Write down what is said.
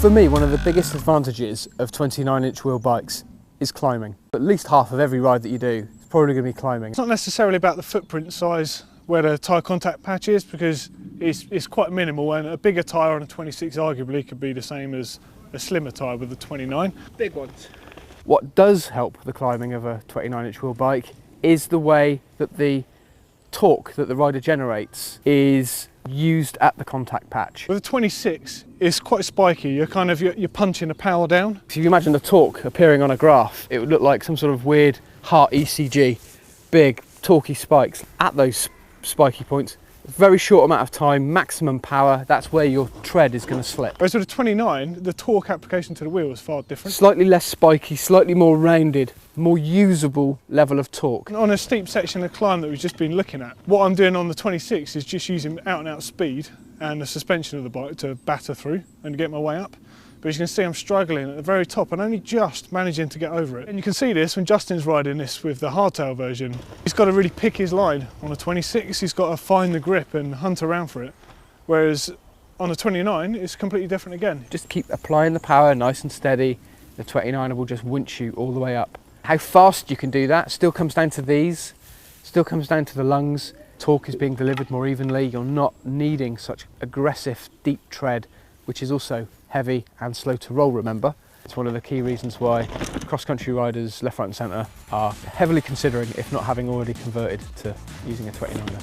For me, one of the biggest advantages of 29-inch wheel bikes is climbing. At least half of every ride that you do is probably going to be climbing. It's not necessarily about the footprint size where the tyre contact patch is, because it's quite minimal, and a bigger tyre on a 26 arguably could be the same as a slimmer tyre with a 29. Big ones. What does help the climbing of a 29-inch wheel bike is the way that the torque that the rider generates is used at the contact patch. With a 26, it's quite spiky. You're punching the power down. If you imagine the torque appearing on a graph, it would look like some sort of weird heart ECG, big torquey spikes at those spiky points. Very short amount of time, maximum power, that's where your tread is going to slip. Whereas with a 29, the torque application to the wheel is far different. Slightly less spiky, slightly more rounded, more usable level of torque. On a steep section of climb that we've just been looking at, what I'm doing on the 26 is just using out and out speed and the suspension of the bike to batter through and get my way up. But as you can see, I'm struggling at the very top and only just managing to get over it. And you can see this when Justin's riding this with the hardtail version. He's got to really pick his line. On a 26, he's got to find the grip and hunt around for it. Whereas on a 29, it's completely different again. Just keep applying the power nice and steady. The 29 will just winch you all the way up. How fast you can do that still comes down to these, still comes down to the lungs. Torque is being delivered more evenly. You're not needing such aggressive, deep tread, which is also heavy and slow to roll, remember. It's one of the key reasons why cross-country riders left, right and centre are heavily considering, if not having already converted, to using a 29er.